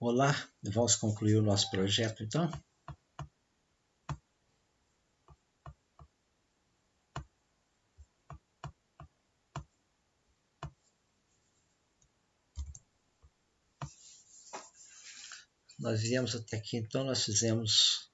Olá, vamos concluir o nosso projeto então? Nós viemos até aqui, então nós fizemos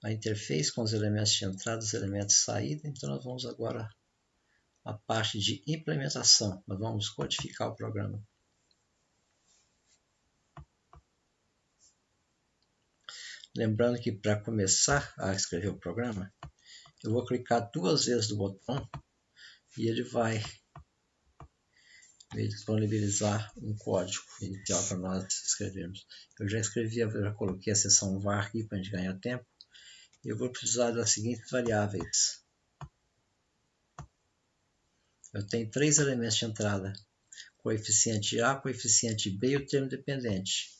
a interface com os elementos de entrada, os elementos de saída, então nós vamos agora à parte de implementação, nós vamos codificar o programa. Lembrando que para começar a escrever o programa, eu vou clicar 2 vezes no botão e ele vai me disponibilizar um código inicial para nós escrevermos. Eu já escrevi, eu já coloquei a seção var aqui para a gente ganhar tempo. Eu vou precisar das seguintes variáveis. Eu tenho 3 elementos de entrada, coeficiente A, coeficiente B e o termo dependente.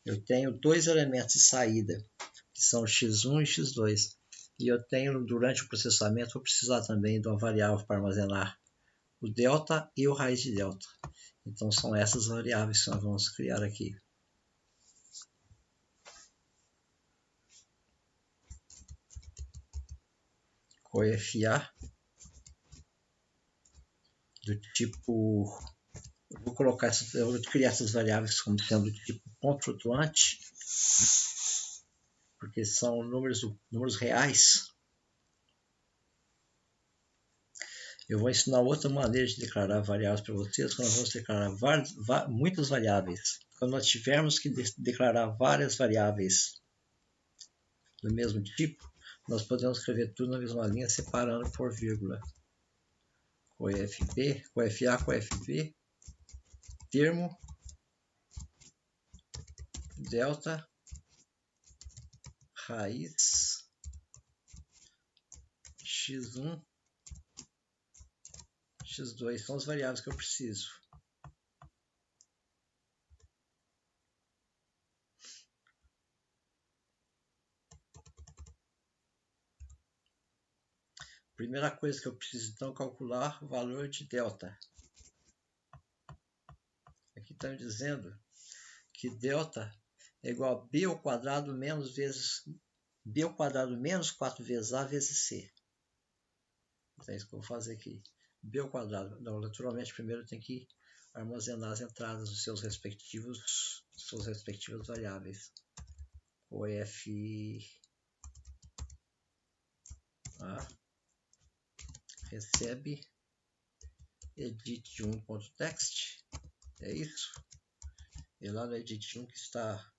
Eu tenho 2 elementos de saída, que são x1 e x2. E eu tenho, durante o processamento, vou precisar também de uma variável para armazenar o delta e o raiz de delta. Então são essas variáveis que nós vamos criar aqui. Coef_A do tipo, eu vou criar essas variáveis como sendo do tipo ponto flutuante, porque são números reais. Eu vou ensinar outra maneira de declarar variáveis para vocês, quando nós vamos declarar muitas variáveis. Quando nós tivermos que declarar várias variáveis do mesmo tipo, nós podemos escrever tudo na mesma linha, separando por vírgula. Coef_B, coef_A, coef_B, termo, delta, raiz, x1, x2 são as variáveis que eu preciso. Primeira coisa que eu preciso então calcular o valor de delta. Aqui está me dizendo que delta é igual a b ao quadrado menos b ao quadrado menos 4 vezes a vezes c. Então é isso que eu vou fazer aqui. B ao quadrado. Não, naturalmente primeiro eu tenho que armazenar as entradas dos suas respectivas variáveis. Coef_A recebe edit1.text. É isso. E lá no edit1 que está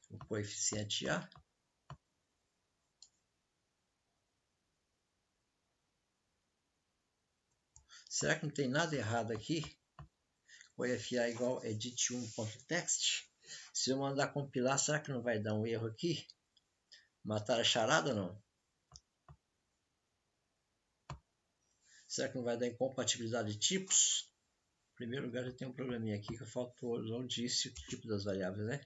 o coeficiente A. Será que não tem nada errado aqui? Coef_A igual edit1.text. Se eu mandar compilar, será que não vai dar um erro aqui? Matar a charada ou não? Será que não vai dar incompatibilidade de tipos? Em primeiro lugar, eu tenho um probleminha aqui que faltou, não disse o tipo das variáveis, né?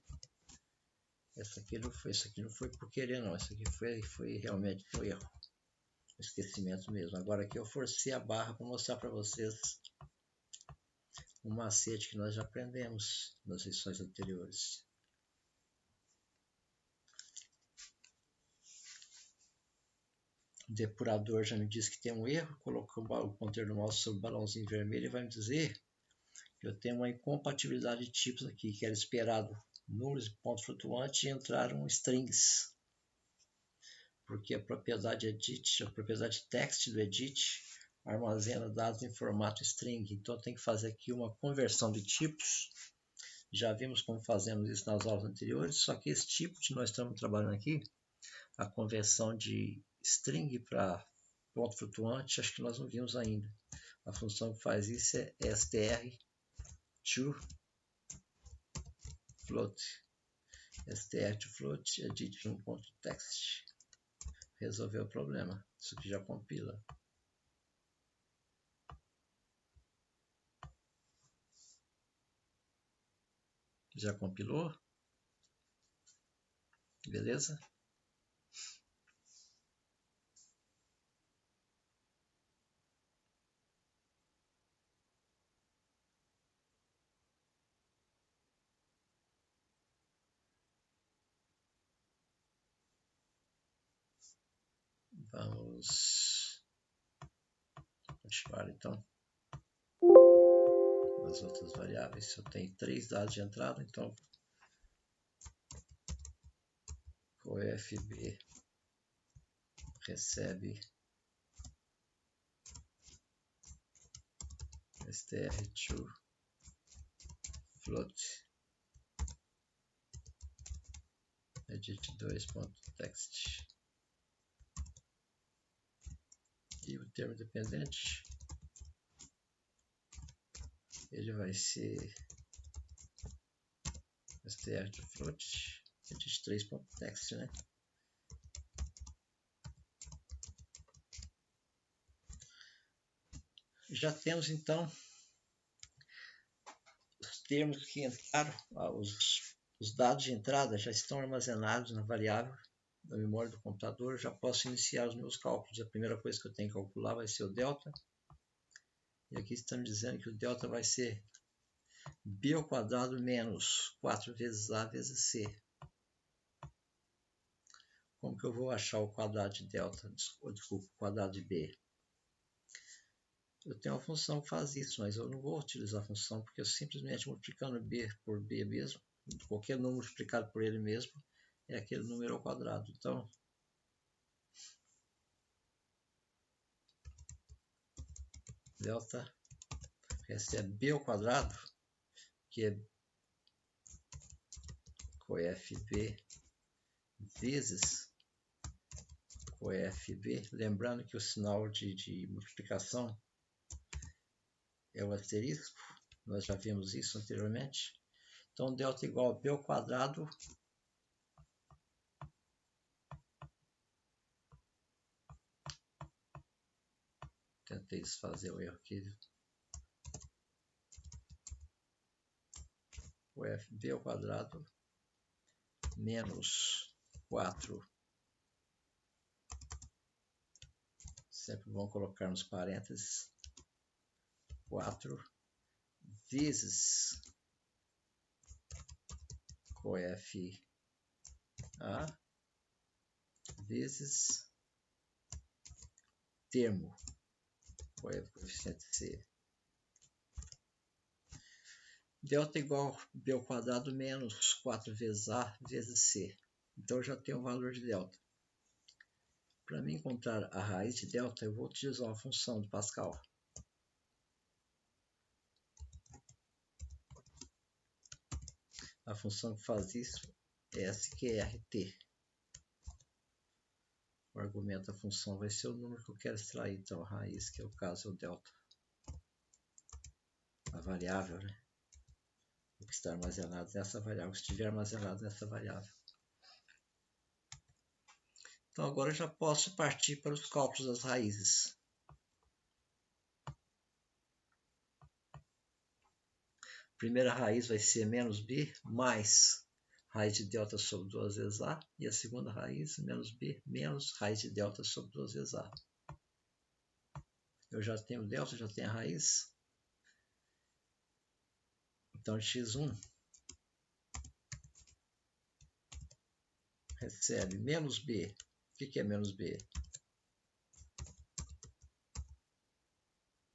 Essa aqui não foi por querer não, essa aqui foi realmente um erro. Esquecimento mesmo. Agora aqui eu forcei a barra para mostrar para vocês um macete que nós já aprendemos nas lições anteriores. O depurador já me disse que tem um erro, colocou o ponteiro do mouse sobre o balãozinho vermelho e vai me dizer que eu tenho uma incompatibilidade de tipos aqui, que era esperado números de ponto flutuante e entraram strings. Porque a propriedade edit, a propriedade text do edit armazena dados em formato string. Então tem que fazer aqui uma conversão de tipos. Já vimos como fazemos isso nas aulas anteriores, só que esse tipo que nós estamos trabalhando aqui, a conversão de string para ponto flutuante, acho que nós não vimos ainda. A função que faz isso é str to float. str to float edit1.text. Resolveu o problema. Isso aqui já compila. Já compilou? Beleza? Vamos continuar então nas outras variáveis. Se eu tenho 3 dados de entrada, então coefb recebe str2 float edit2.text e o termo dependente ele vai ser str2 float edit3.text, né? Já temos então os termos que entraram, os dados de entrada já estão armazenados na variável da memória do computador. Eu já posso iniciar os meus cálculos. A primeira coisa que eu tenho que calcular vai ser o delta. E aqui estamos dizendo que o delta vai ser b ao quadrado menos 4 vezes a vezes c. Como que eu vou achar o quadrado de delta? Desculpa, o quadrado de b. Eu tenho uma função que faz isso, mas eu não vou utilizar a função, porque eu simplesmente multiplicando b por b mesmo, qualquer número multiplicado por ele mesmo, é aquele número ao quadrado. Então, delta recebe b ao quadrado, que é coefb vezes coefb. Lembrando que o sinal de multiplicação é o asterisco, nós já vimos isso anteriormente. Então, delta igual a b ao quadrado tentei desfazer o erro aqui. coefb ao quadrado menos 4. Sempre vamos colocar nos parênteses 4 vezes coef A vezes termo coeficiente C. Delta igual a b ao quadrado menos 4 vezes A vezes C. Então eu já tenho o valor de delta. Para mim encontrar a raiz de delta, eu vou utilizar uma função do Pascal. A função que faz isso é sqrt. O argumento da função vai ser o número que eu quero extrair. Então a raiz, que é o caso, é o delta. A variável, né? O que está armazenado nessa variável, que estiver armazenado nessa variável. Então agora eu já posso partir para os cálculos das raízes. A primeira raiz vai ser menos b mais raiz de delta sobre 2 vezes a. E a segunda raiz, menos b menos raiz de delta sobre 2 vezes a. Eu já tenho delta, já tenho a raiz. Então x1 recebe menos b. O que é menos b?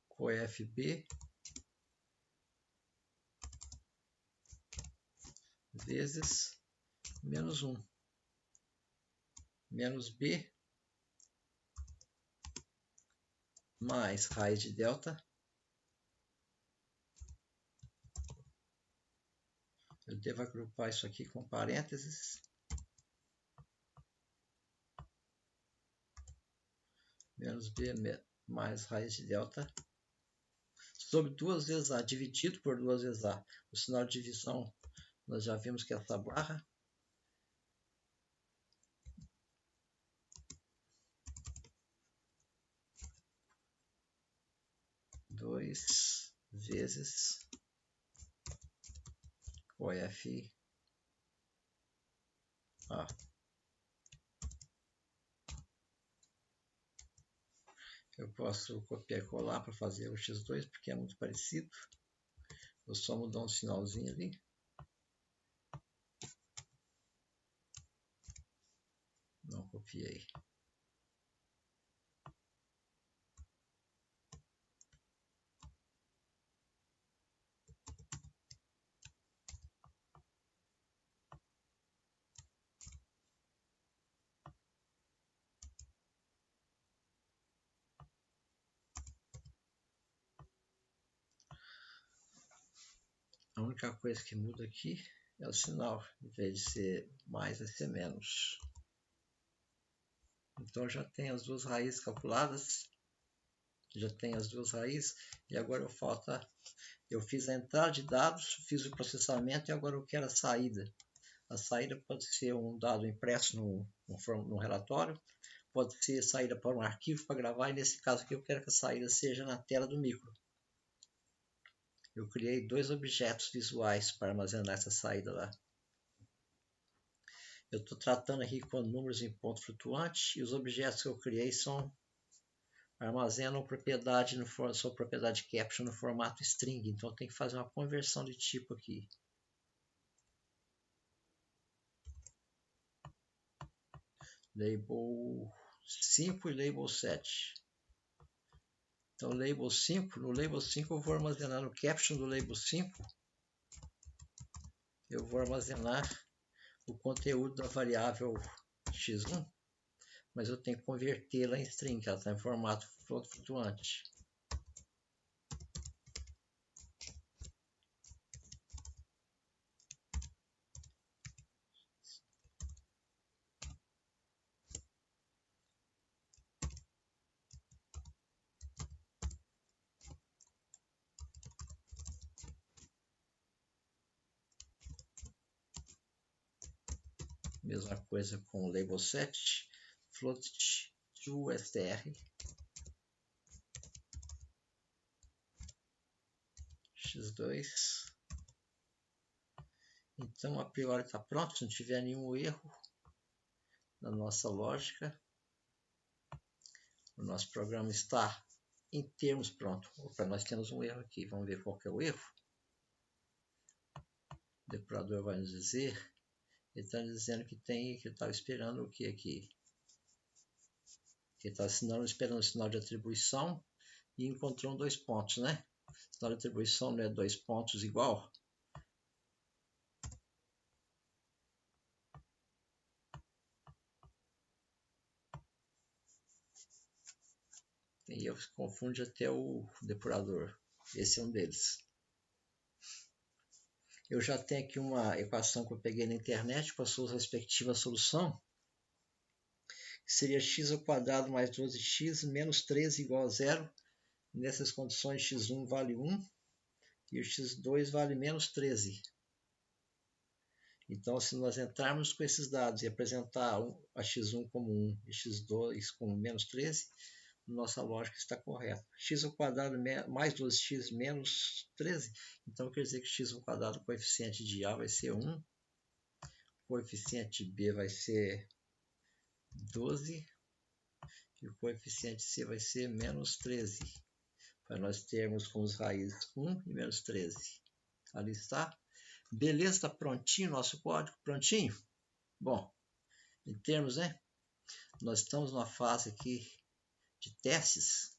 coefb vezes menos 1. Menos b mais raiz de delta. Eu devo agrupar isso aqui com parênteses. Menos b mais raiz de delta sobre 2 vezes a, dividido por 2 vezes a. O sinal de divisão, nós já vimos que é essa barra. Dois vezes coef A. Eu posso copiar e colar para fazer o x2, porque é muito parecido. Eu só mudar um sinalzinho ali. Não copiei. única coisa que muda aqui é o sinal. Em vez de ser mais, vai ser menos. Então já tem as duas raízes calculadas. Já tem as duas raízes. E agora eu fiz a entrada de dados, fiz o processamento e agora eu quero a saída. A saída pode ser um dado impresso no relatório, pode ser saída para um arquivo para gravar, e nesse caso aqui eu quero que a saída seja na tela do micro. Eu criei dois objetos visuais para armazenar essa saída lá. Eu estou tratando aqui com números em ponto flutuante, e os objetos que eu criei armazenam sua propriedade caption no formato string, então eu tenho que fazer uma conversão de tipo aqui. Label 5 e label 7. Então, no label 5 eu vou armazenar no caption do label 5, eu vou armazenar o conteúdo da variável x1, mas eu tenho que convertê-la em string, ela está em formato flutuante. Mesma coisa com o label 7, float to str, x2. Então, a priori está pronto, se não tiver nenhum erro na nossa lógica. O nosso programa está em termos pronto. Opa, nós temos um erro aqui, vamos ver qual que é o erro. O depurador vai nos dizer, ele está dizendo que estava esperando o que aqui? Que está esperando o sinal de atribuição e encontrou 2 pontos, né? O sinal de atribuição não é 2 pontos igual? E eu confunde até o depurador. Esse é um deles. Eu já tenho aqui uma equação que eu peguei na internet com a sua respectiva solução, que seria x ao quadrado mais 12x menos 13 igual a 0. Nessas condições, x1 vale 1 e o x2 vale menos 13. Então, se nós entrarmos com esses dados e apresentar a x1 como 1 e x2 como menos 13, nossa lógica está correta. X ao quadrado mais 12x menos 13, então quer dizer que x ao quadrado, o coeficiente de A vai ser 1, o coeficiente de B vai ser 12 e o coeficiente C vai ser menos 13, para nós termos como raízes 1 e menos 13. Ali está. Beleza, está prontinho o nosso código? Prontinho? Bom, em termos, né? Nós estamos numa fase aqui de testes.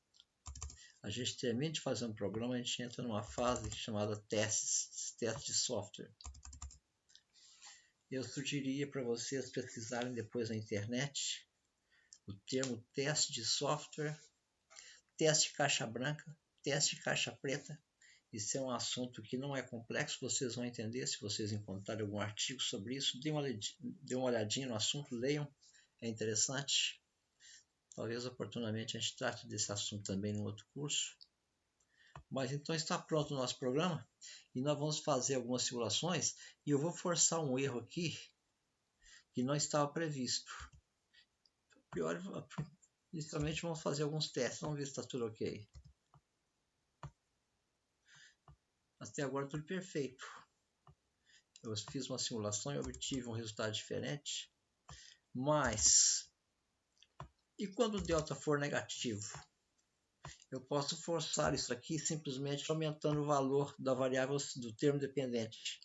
A gente termina de fazer um programa, a gente entra numa fase chamada testes de software. Eu sugeriria para vocês pesquisarem depois na internet o termo teste de software, teste de caixa branca, teste de caixa preta. Isso é um assunto que não é complexo, vocês vão entender se vocês encontrarem algum artigo sobre isso. Dê uma olhadinha no assunto, leiam, é interessante. Talvez oportunamente a gente trate desse assunto também em outro curso. Mas então está pronto o nosso programa e nós vamos fazer algumas simulações e eu vou forçar um erro aqui que não estava previsto. Inicialmente vamos fazer alguns testes, vamos ver se está tudo ok. Até agora tudo perfeito. Eu fiz uma simulação e obtive um resultado diferente. Mas, e quando o delta for negativo? Eu posso forçar isso aqui simplesmente aumentando o valor da variável do termo dependente.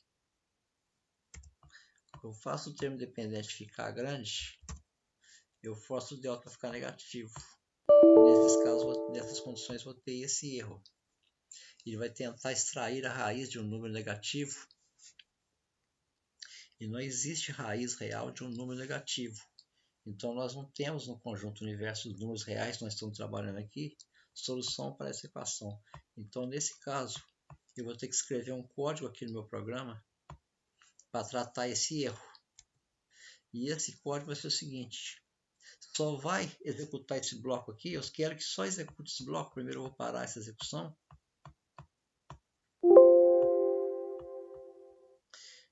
Eu faço o termo dependente ficar grande, eu forço o delta a ficar negativo. Nesses casos, nessas condições, vou ter esse erro. Ele vai tentar extrair a raiz de um número negativo. E não existe raiz real de um número negativo. Então, nós não temos no conjunto universo dos números reais que nós estamos trabalhando aqui, solução para essa equação. Então, nesse caso, eu vou ter que escrever um código aqui no meu programa para tratar esse erro. E esse código vai ser o seguinte: só vai executar esse bloco aqui. Eu quero que só execute esse bloco. Primeiro eu vou parar essa execução.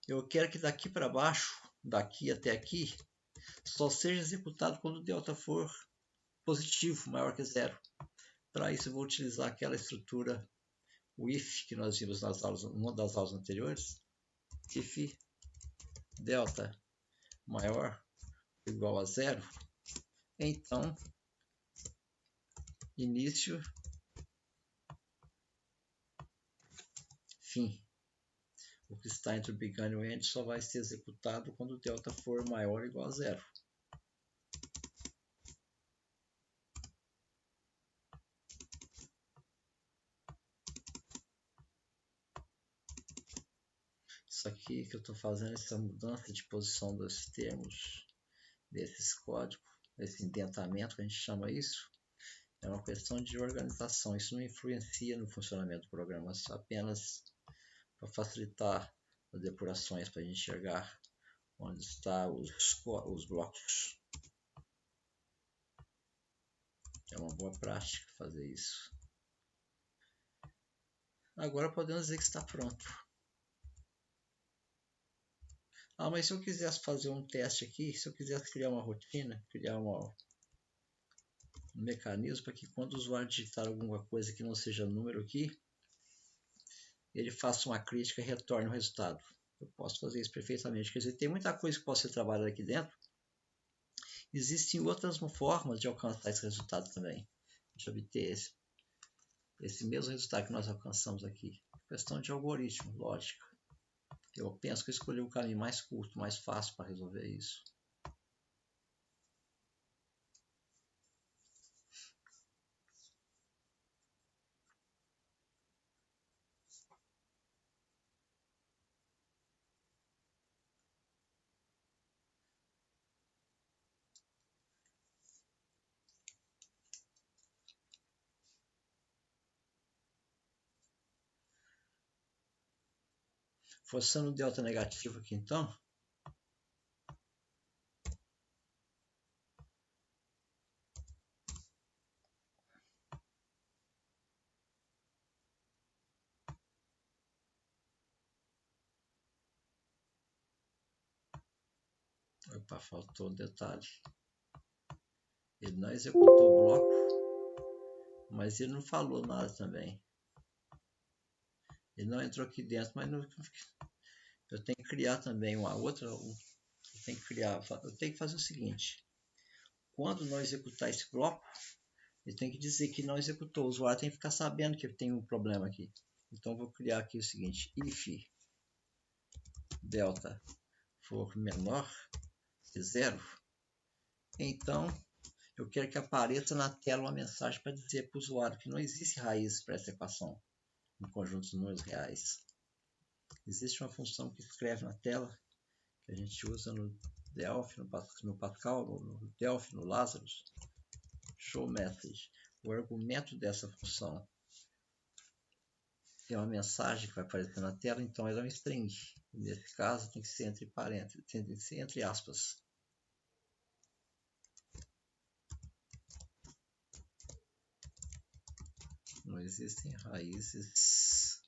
Eu quero que daqui para baixo, daqui até aqui, só seja executado quando o delta for positivo, maior que zero. Para isso eu vou utilizar aquela estrutura, o if, que nós vimos nas aulas, uma das aulas anteriores. If delta maior ou igual a zero, então início, fim. O que está entre o begun e o end só vai ser executado quando o delta for maior ou igual a zero. Isso aqui que eu estou fazendo, essa mudança de posição dos termos desses códigos, esse indentamento que a gente chama isso, é uma questão de organização. Isso não influencia no funcionamento do programa, apenas para facilitar as depurações, para a gente enxergar onde estão os blocos. É uma boa prática fazer isso. Agora podemos dizer que está pronto. Mas se eu quisesse fazer um teste aqui, se eu quisesse criar uma rotina, criar um mecanismo para que quando o usuário digitar alguma coisa que não seja número aqui, ele faça uma crítica e retorne o resultado. Eu posso fazer isso perfeitamente. Quer dizer, tem muita coisa que pode ser trabalhada aqui dentro. Existem outras formas de alcançar esse resultado também. De obter esse mesmo resultado que nós alcançamos aqui. Questão de algoritmo, lógica. Eu penso que eu escolhi o caminho mais curto, mais fácil para resolver isso. Forçando o delta negativo aqui então. Opa, faltou um detalhe. Ele não executou o bloco, mas ele não falou nada também. Ele não entrou aqui dentro, mas não, eu tenho que criar também uma outra. Eu tenho que fazer o seguinte: quando não executar esse bloco, ele tem que dizer que não executou. O usuário tem que ficar sabendo que tem um problema aqui. Então, eu vou criar aqui o seguinte: if delta for menor que zero, então eu quero que apareça na tela uma mensagem para dizer para o usuário que não existe raiz para essa equação em conjuntos de números reais. Existe uma função que escreve na tela, que a gente usa no Delphi, no Pascal, no Delphi, no Lazarus, show message. O argumento dessa função é uma mensagem que vai aparecer na tela, então ela é um string. Nesse caso tem que ser entre parênteses, tem que ser entre aspas. Não existem raízes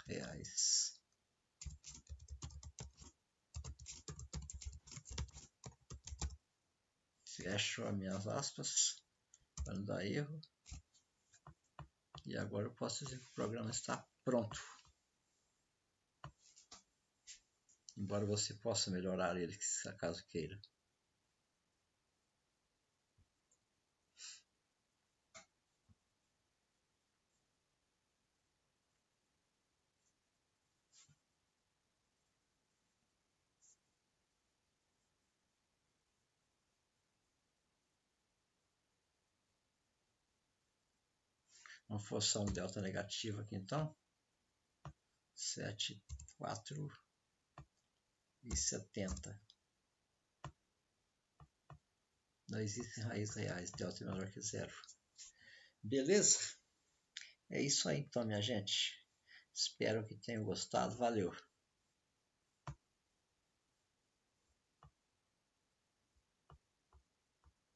reais. Fecho as minhas aspas para não dar erro. E agora eu posso dizer que o programa está pronto. Embora você possa melhorar ele, se acaso queira. Vamos forçar um delta negativo aqui então. 7, 4 e 70. Não existem raízes reais, delta é menor que zero. Beleza? É isso aí então, minha gente. Espero que tenham gostado. Valeu!